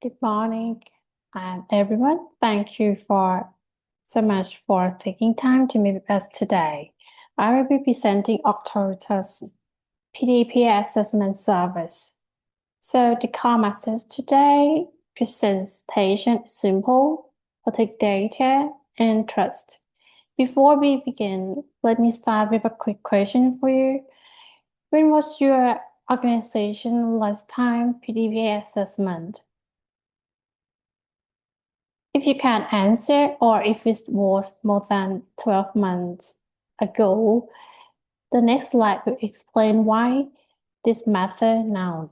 Good morning, everyone. Thank you for so much for taking time to meet with us today. I will be presenting Auctoris PDPA Assessment Service. So the core message today, presentation is simple, protect data and trust. Before we begin, let me start with a quick question for you. When was your organization last time PDPA assessment? If you can't answer, or if it was more than 12 months ago, the next slide will explain why this matters now.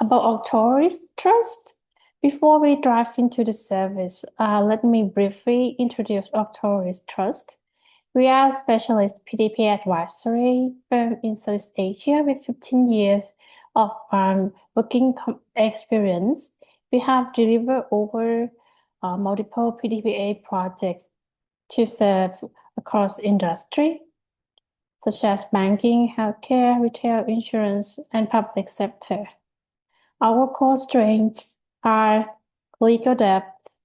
About Auctoris Trust, before we dive into the service, let me briefly introduce Auctoris Trust. We are a specialist PDPA advisory firm in Southeast Asia with 15 years of working experience. We have delivered over multiple PDPA projects to serve across industry, such as banking, healthcare, retail, insurance, and public sector. Our core strengths are legal depth.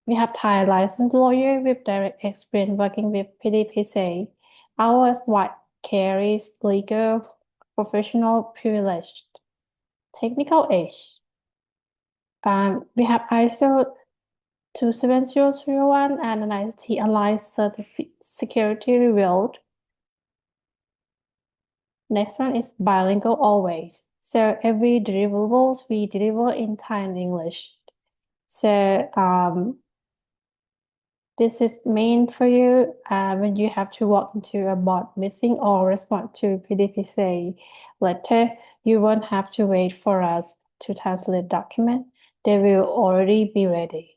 We have Thai licensed lawyer with direct experience working with PDPC. Our white carries legal professional privilege. Technical edge. We have ISO 27001 and an IST aligned security revealed. Next one is bilingual always. So every deliverables we deliver in Thai and English. So this is meant for you when you have to walk into a board meeting or respond to PDPC letter. You won't have to wait for us to translate document. They will already be ready.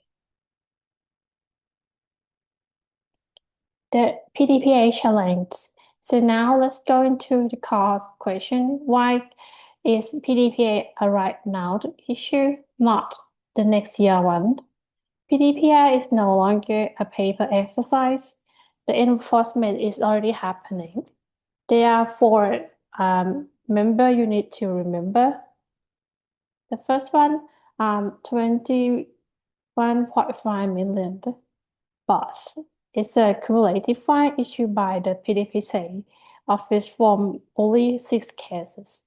The PDPA challenge. So now let's go into the core question. Why is PDPA a right now issue, not the next year one? PDPA is no longer a paper exercise. The enforcement is already happening. There are four members you need to remember. The first one, 21.5 million baht. It's a cumulative fine issued by the PDPC office from only 6 cases.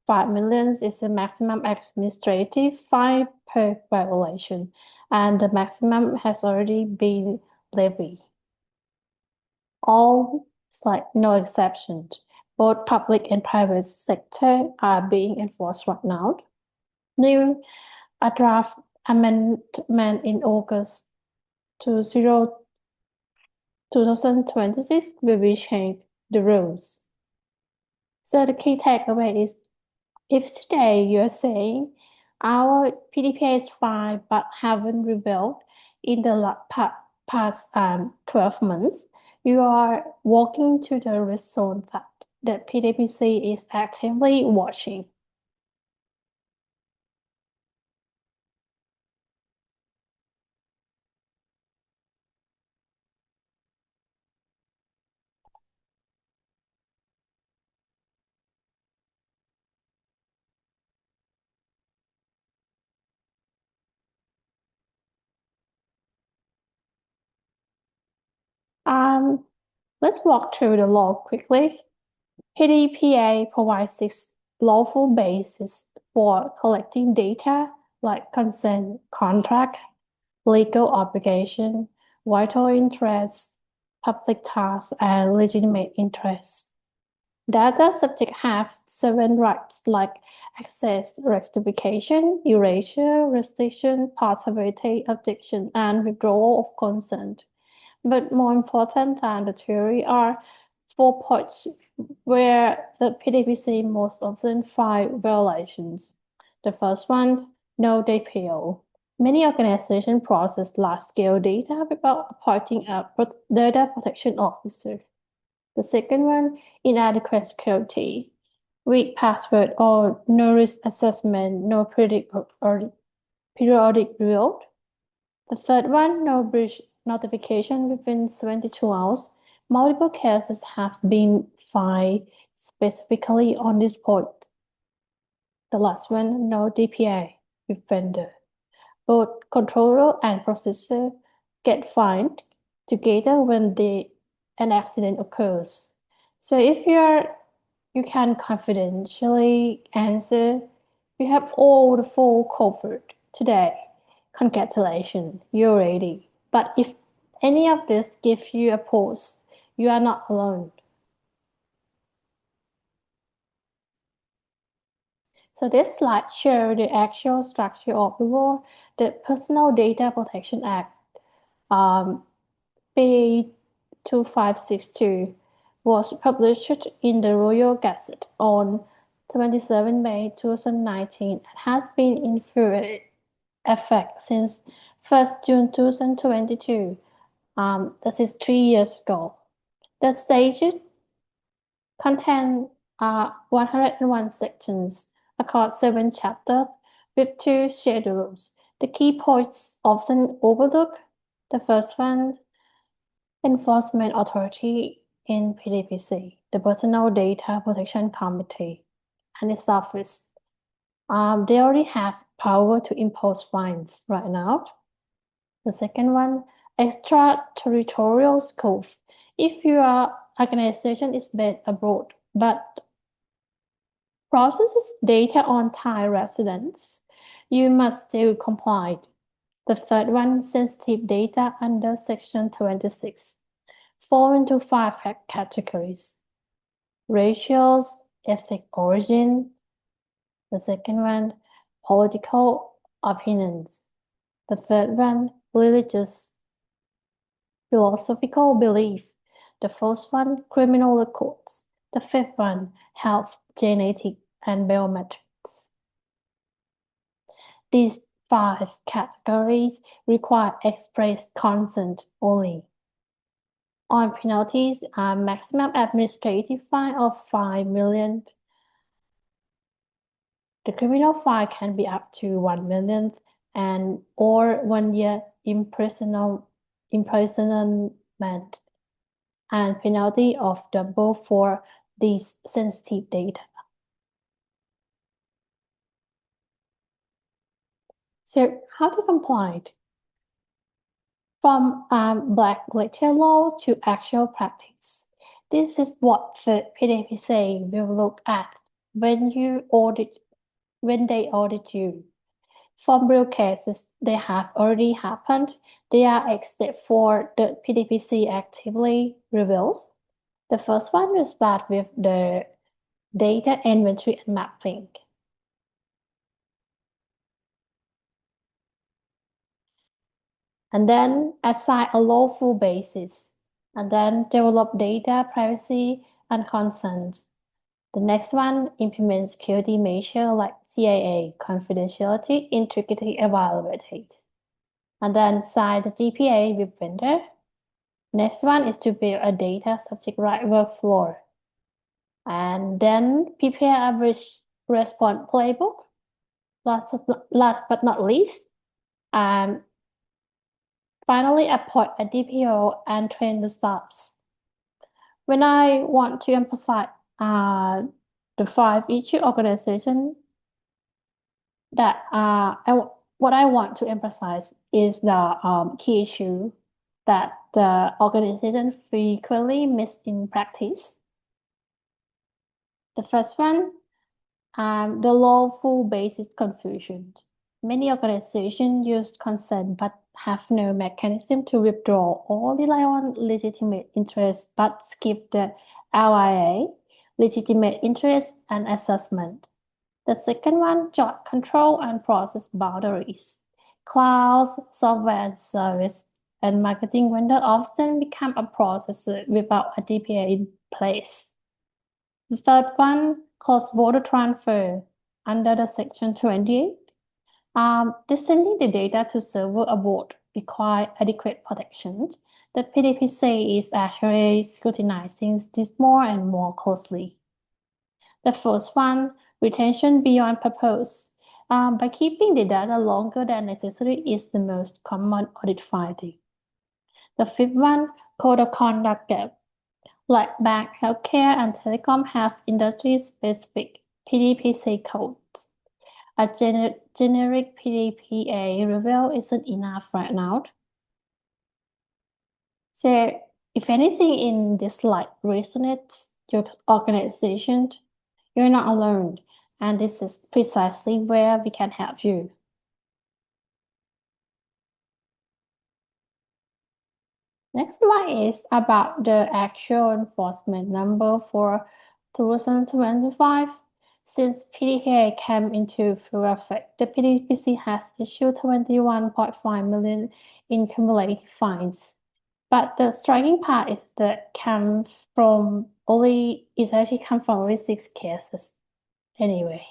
5 million is the maximum administrative fine per violation, and the maximum has already been levied. All, like no exceptions, both public and private sector are being enforced right now. New a draft amendment in August 2026 will be changed the rules. So the key takeaway is, if today you're saying our PDPA is fine but haven't revealed in the past 12 months, you are walking to the risk zone that PDPC is actively watching. Um, let's walk through the law quickly. PDPA provides 6 lawful bases for collecting data like consent, contract, legal obligation, vital interest, public task, and legitimate interest. Data subjects have 7 rights like access, rectification, erasure, restriction, portability, objection, and withdrawal of consent. But more important than the theory are 4 points where the PDPC most often find violations. The first one, no DPO. Many organizations process large-scale data without appointing a data protection officer. The second one, inadequate security. Weak password or no risk assessment, no periodic review. The third one, no breach notification within 72 hours. Multiple cases have been filed specifically on this point. The last one, no DPA with vendor. Both controller and processor get fined together when an accident occurs. So if you can confidentially answer, you have all the full covered today. Congratulations, you're ready. But if any of this gives you a pause, you are not alone. So this slide shows the actual structure of the law. The Personal Data Protection Act, B.E. 2562, was published in the Royal Gazette on 27 May 2019 and has been in full effect since 1st June 2022. This is 3 years ago. The statute contains 101 sections across 7 chapters with 2 schedules. The key points often overlooked. The first one, Enforcement Authority in PDPC, the Personal Data Protection Committee, and its office. They already have power to impose fines right now. The second one, extraterritorial scope. If your organization is based abroad but processes data on Thai residents, you must still comply. The third one, sensitive data under Section 26, fall into 5 categories: racial, ethnic origin. The second one, political opinions. The third one, religious, philosophical belief. The fourth one, criminal records. The fifth one, health, genetic, and biometrics. These 5 categories require express consent only. On penalties, a maximum administrative fine of 5 million. The criminal fine can be up to 1 million and or 1 year imprisonment and penalty of double for these sensitive data. So how to comply? From black letter law to actual practice. This is what the PDPC will look at when they audit you. From real cases they have already happened, they are except for the PDPC actively reveals. The first one will start with the data inventory and mapping. And then assign a lawful basis, and then develop data privacy and consents. The next one, implement security measures like CIA, confidentiality, integrity, availability. And then sign the DPA with vendor. Next one is to build a data subject right workflow. And then prepare a response playbook. Last but not least, finally appoint a DPO and train the staffs. When I want to emphasize the 5 issue organization that what I want to emphasize is the key issue that the organization frequently miss in practice. The first one, the lawful basis confusion. Many organizations use consent but have no mechanism to withdraw or rely on legitimate interest but skip the LIA, legitimate interest and assessment. The second one, joint control and process boundaries. Clouds, software and service, and marketing vendor often become a processor without a DPA in place. The third one, cross-border transfer under the Section 28. Sending the data to server abroad require adequate protection. The PDPC is actually scrutinizing this more and more closely. The first one, retention beyond purpose. By keeping the data longer than necessary is the most common audit finding. The fifth one, code of conduct gap. Like bank, healthcare, and telecom have industry-specific PDPC codes. A generic PDPA review isn't enough right now. So, if anything in this slide resonates your organization, you're not alone, and this is precisely where we can help you. Next slide is about the actual enforcement number for 2025. Since PDPA came into full effect, the PDPC has issued 21.5 million in cumulative fines. But the striking part is that it actually comes from only 6 cases. Anyway,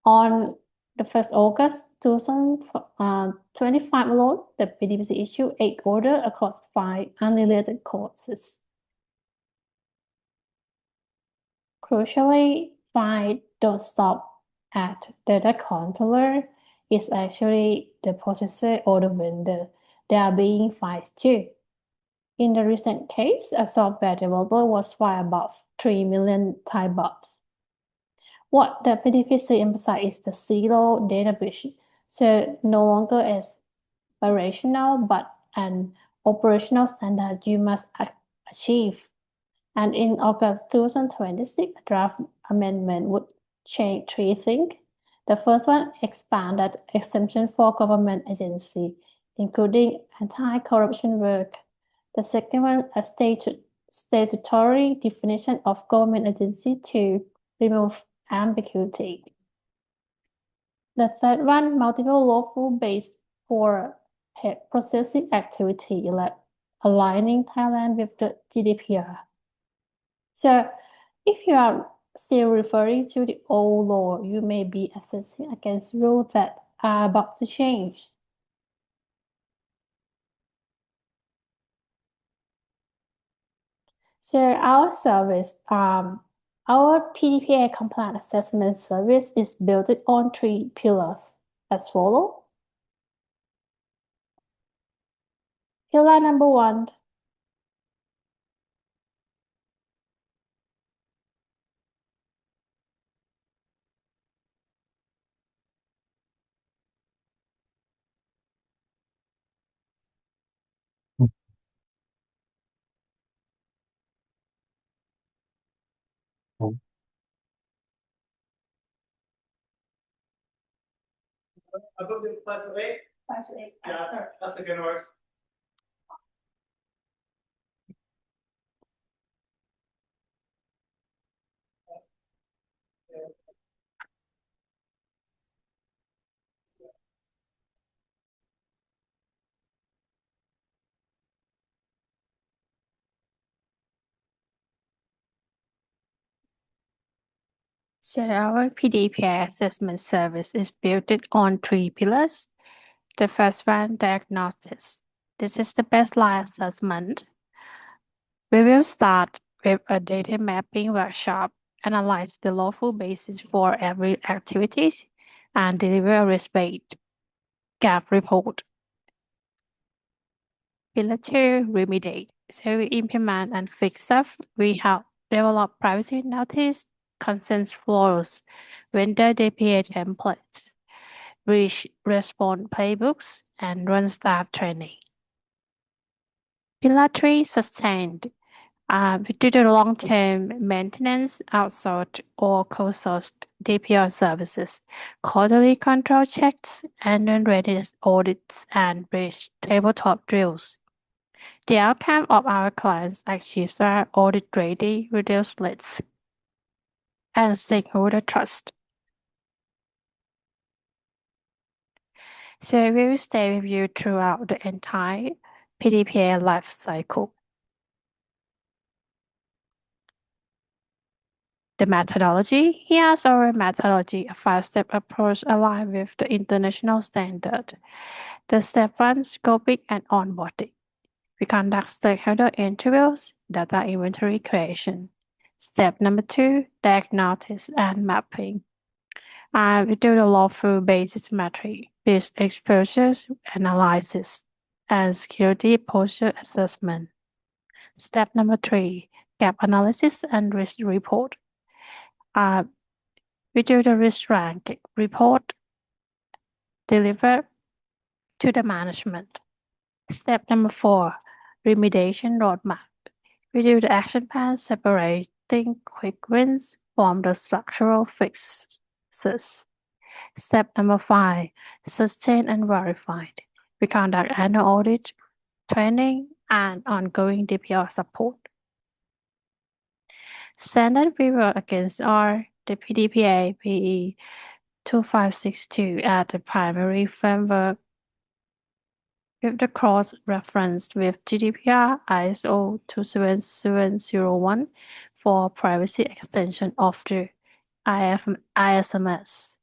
on the 1st August 2025 alone, the PDPC issued 8 orders across 5 unrelated causes. Crucially, fines don't stop at data controller. It's actually the processor or the vendor. They are being fined too. In the recent case, a software developer was fined about 3 million Thai baht. What the PDPC emphasizes is the zero data breach, so no longer as operational, but an operational standard you must achieve. And in August 2026, a draft amendment would change 3 things. The first one expanded exemption for government agency, including anti-corruption work. The second one, a statutory definition of government agency to remove ambiguity. The third one, multiple lawful base for processing activity, like aligning Thailand with the GDPR. So if you are still referring to the old law, you may be assessing against rules that are about to change. So our service, our PDPA compliant assessment service is built on 3 pillars as follow. Pillar number 1, Above the 5 to 8? 5 to 8. Yeah, that's the good words. So our PDPA assessment service is built on 3 pillars. The first one, diagnosis. This is the baseline assessment. We will start with a data mapping workshop, analyze the lawful basis for every activity, and deliver a risk-based gap report. Pillar 2, remediate. So we implement and fix stuff. We help develop privacy notice, consent flows, vendor DPA templates, reach response playbooks, and run staff training. Pillar 3, sustained. We do the long-term maintenance, outsourced or co-sourced DPO services, quarterly control checks, annual readiness audits, and breach tabletop drills. The outcome of our clients' actions are audit-ready, reduced risk, and stakeholder trust. So we will stay with you throughout the entire PDPA life cycle. The methodology. Here's our methodology, a 5-step approach aligned with the international standard. The step 1, scoping and onboarding. We conduct stakeholder interviews, data inventory creation. Step number 2, diagnosis and mapping. We do the lawful basis metric, risk exposures analysis, and security posture assessment. Step number 3, gap analysis and risk report. We do the risk ranking report, deliver to the management. Step number 4, remediation roadmap. We do the action plan separating quick wins from the structural fixes. Step number 5, sustain and verify. We conduct annual audit, training, and ongoing DPR support. Standard we work against are the PDPA B.E. 2562 as the primary framework with the cross-reference with GDPR ISO 27701 for privacy extension of the ISMS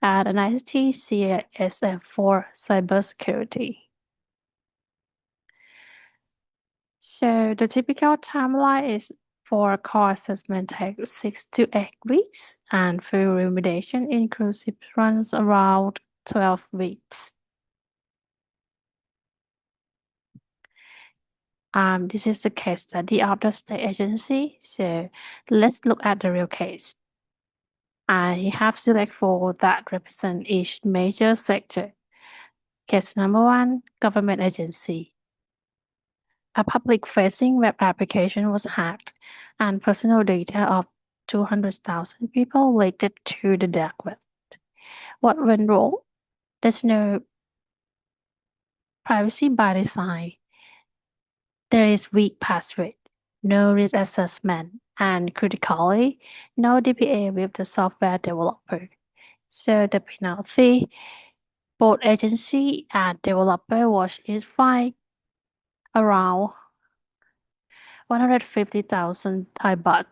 and an ICT CSF for cybersecurity. So the typical timeline is for core assessment takes 6 to 8 weeks and full remediation inclusive runs around 12 weeks. This is the case study of the state agency. So let's look at the real case. I have selected 4 that represent each major sector. Case number 1, government agency. A public-facing web application was hacked, and personal data of 200,000 people leaked to the dark web. What went wrong? There's no privacy by design. There is weak password, no risk assessment, and critically, no DPA with the software developer. So the penalty, both agency and developer was fined around 150,000 Thai baht.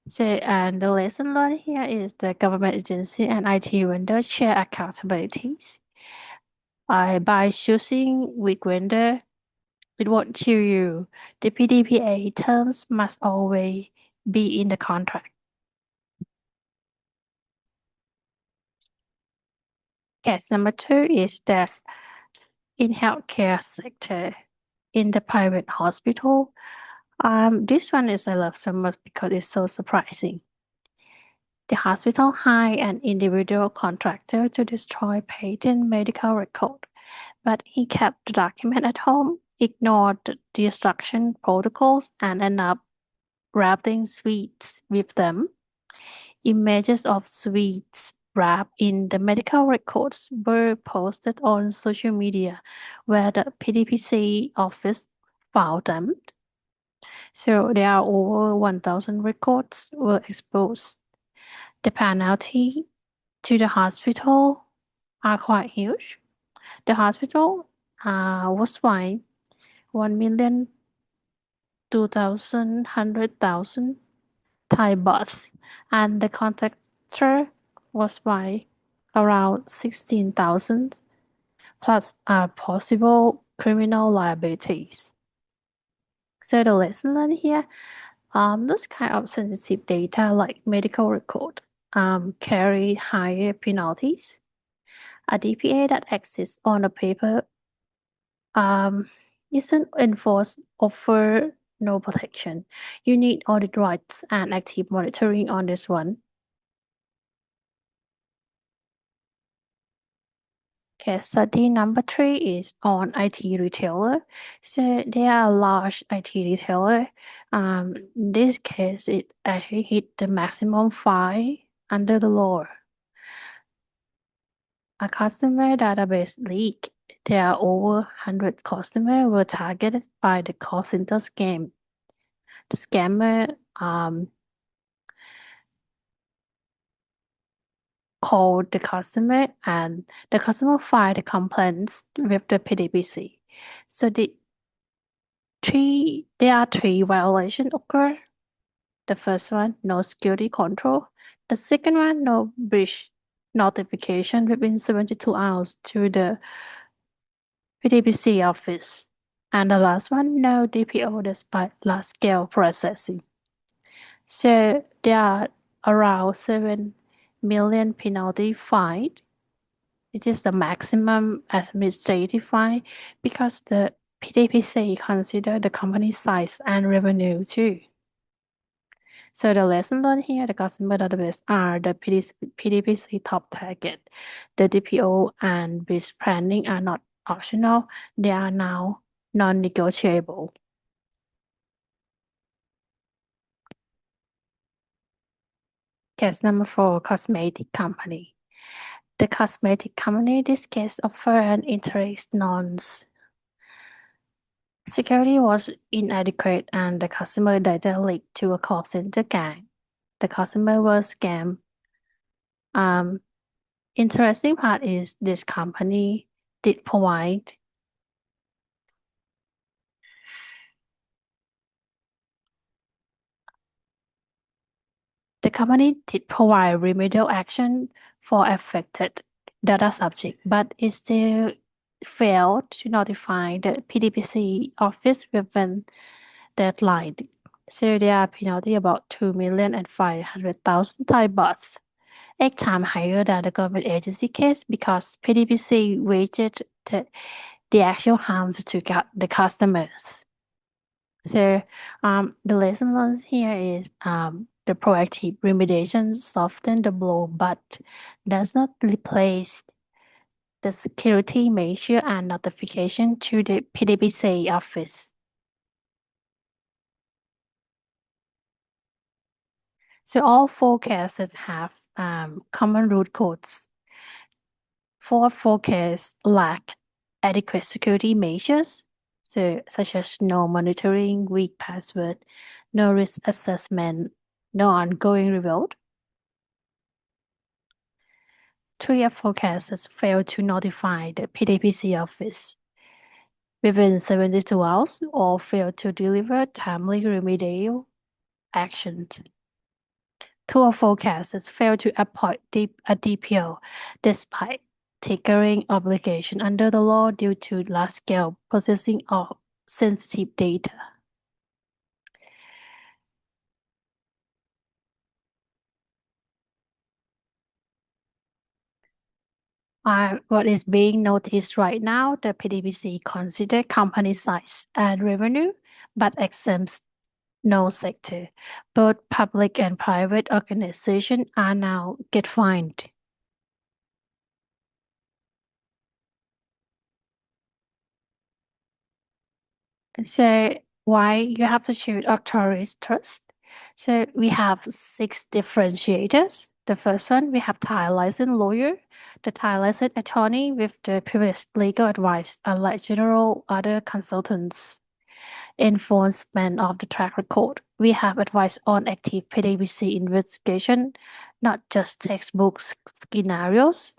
So, and the lesson learned here is the government agency and IT vendor share accountabilities. By choosing weak vendor, it won't kill you. The PDPA terms must always be in the contract. Case number 2 is that in healthcare sector, in the private hospital, this one is I love so much because it's so surprising. The hospital hired an individual contractor to destroy patient medical record, but he kept the document at home, ignored the destruction protocols, and ended up wrapping sweets with them. Images of sweets wrapped in the medical records were posted on social media, where the PDPC office found them. So there are over 1,000 records were exposed. The penalty to the hospital are quite huge. The hospital was fined 1,200,000 Thai baht, and the contractor was fined around 16,000 plus possible criminal liabilities. So the lesson learned here, those kind of sensitive data like medical record carry higher penalties. A DPA that exists on a paper isn't enforced, offer no protection. You need audit rights and active monitoring on this one. Case study number 3 is on IT retailer. So they are a large IT retailer. In this case, it actually hit the maximum fine under the law. A customer database leak. There are over 100 customers were targeted by the call center scam. The scammer called the customer and the customer filed the complaints with the PDPC. So there are 3 violations occur. The first one, no security control. The second one, no breach notification within 72 hours to the PDPC office. And the last one, no DPO despite large-scale processing. So there are around 7 million penalty fine. This is the maximum administrative fine because the PDPC consider the company size and revenue too. So the lesson learned here, the customer database are the PDPC top target. The DPO and business planning are not optional. They are now non-negotiable. Case number 4, cosmetic company. The cosmetic company, this case offer an interest nonce. Security was inadequate and the customer data leaked to a call center gang. The customer was scammed. Interesting part is this company did provide remedial action for affected data subject, but it still failed to notify the PDPC office within deadline. So there are penalty about 2,500,000 Thai baht, 8 times higher than the government agency case because PDPC weighted the actual harms to the customers. So the lesson learned here is the proactive remediation softens the blow but does not replace the security measure and notification to the PDPC office. So all 4 cases have common root codes. 4 cases lack adequate security measures, such as no monitoring, weak password, no risk assessment, no ongoing rebuild. 3 of 4 cases failed to notify the PDPC office within 72 hours or failed to deliver timely remedial actions. 2 of 4 cases failed to appoint a DPO despite triggering obligation under the law due to large-scale processing of sensitive data. What is being noticed right now, the PDPC consider company size and revenue, but exempts no sector. Both public and private organizations are now get fined. So why you have to choose Auctoris Trust? So we have 6 differentiators. The first one, we have Thai licensed lawyer, the Thai licensed attorney with the previous legal advice, unlike general other consultants. Enforcement of the track record. We have advice on active PDPC investigation, not just textbook scenarios,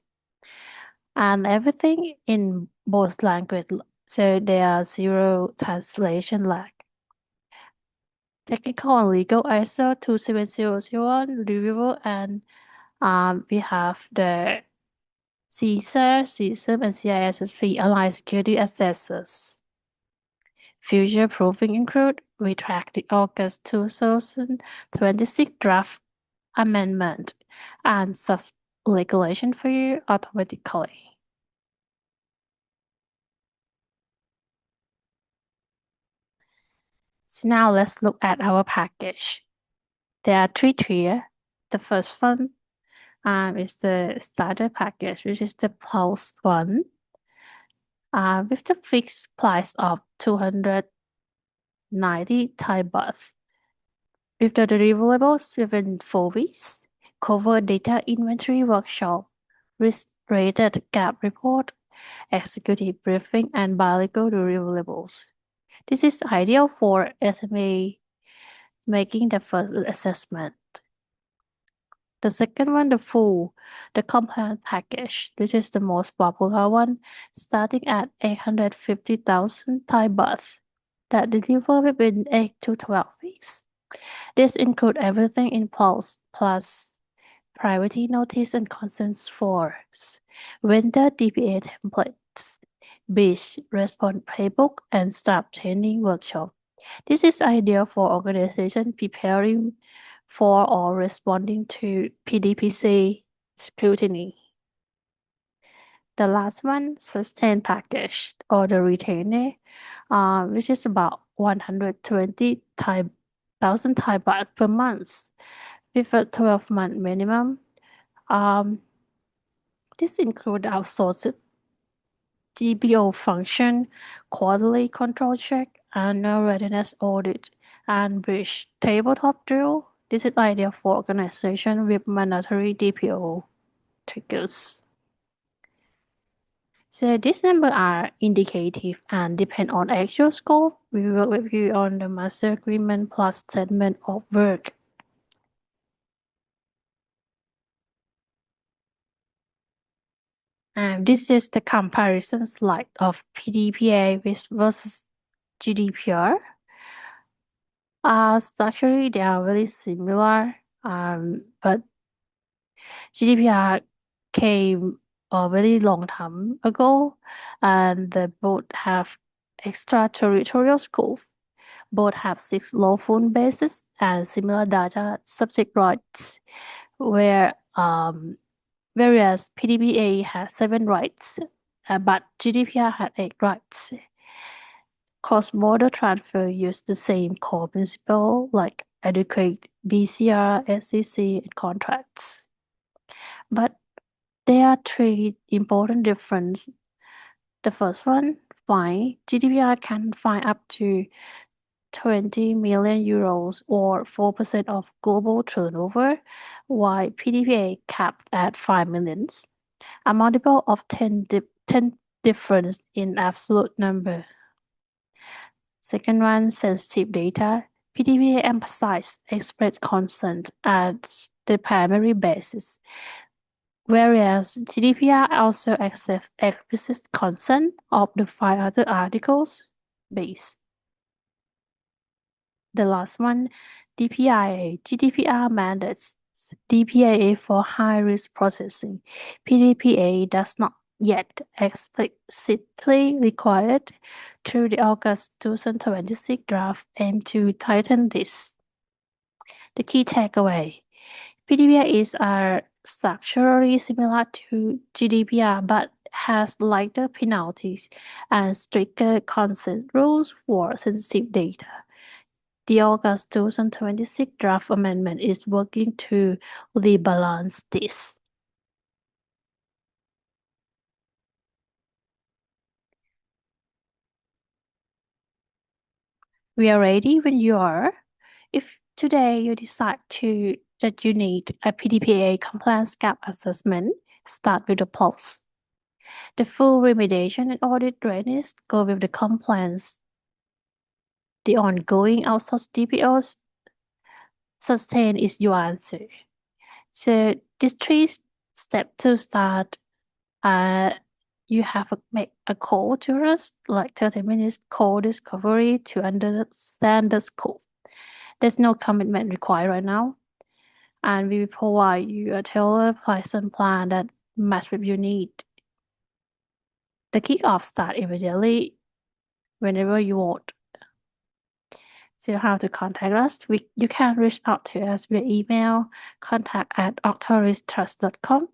and everything in both languages. So there are 0 translation lag. Technical and legal ISO 27001 reviewable, and we have the CSER, CSIM, and CISSP aligned security assessors. Future proofing include we track the August 2026 draft amendment and sub-regulation for you automatically. So now let's look at our package. There are 3 tiers. The first one is the starter package, which is the plus one, with the fixed price of 290 Thai baht. With the deliverables within 4 weeks, cover data inventory workshop, risk-rated gap report, executive briefing, and bilingual deliverables. This is ideal for SME making the first assessment. The second one, the compliance package. This is the most popular one, starting at 850,000 Thai baht that deliver within 8 to 12 weeks. This includes everything in plus priority notice and consent forms, vendor DPA templates, breach response playbook, and staff training workshop. This is ideal for organizations preparing for or responding to PDPC scrutiny. The last one, sustain package or the retainer, which is about 120 Thai 1,000 Thai baht per month with a 12-month minimum. This includes outsourced DPO function, quarterly control check, annual readiness audit, and bridge tabletop drill. This is ideal for organizations with mandatory DPO triggers. So these numbers are indicative and depend on actual scope. We will review on the master agreement plus statement of work. And this is the comparison slide of PDPA versus GDPR. Structurally, they are very similar, but GDPR came a very long time ago, and they both have extraterritorial scope. Both have 6 lawful bases and similar data subject rights, whereas PDPA has 7 rights, but GDPR had 8 rights. Cross-border transfer use the same core principle like adequate BCR, SEC, and contracts. But there are 3 important differences. The first one, fine. GDPR can fine up to 20 million euros or 4% of global turnover, while PDPA capped at 5 million, a multiple of 10 difference in absolute number. Second one, sensitive data. PDPA emphasized express consent as the primary basis, whereas GDPR also accepts explicit consent of the 5 other articles base. The last one, DPIA. GDPR mandates DPIA for high-risk processing. PDPA does not yet explicitly require it. Through the August 2026 draft aim to tighten this. The key takeaway. PDPA is structurally similar to GDPR but has lighter penalties and stricter consent rules for sensitive data. The August 2026 draft amendment is working to rebalance this. We are ready when you are. If today you decide that you need a PDPA compliance gap assessment, start with the pulse. The full remediation and audit readiness go with the compliance. The ongoing outsourced DPOs sustain is your answer. So this 3 step to start, you have to make a call to us, like 30 minutes call discovery to understand the scope. There's no commitment required right now, and we will provide you a tailored pricing plan that matches with your need. The kickoff starts immediately whenever you want. So how to contact us? You can reach out to us via email, contact@auctoristrust.com,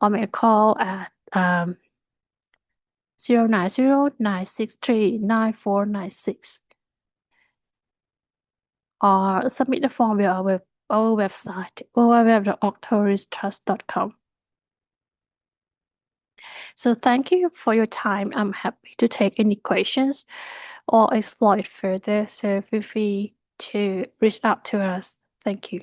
or make a call at 090-963-9496, or submit the form via our website, www.auctoristrust.com. So thank you for your time. I'm happy to take any questions or explore it further. So feel free to reach out to us. Thank you.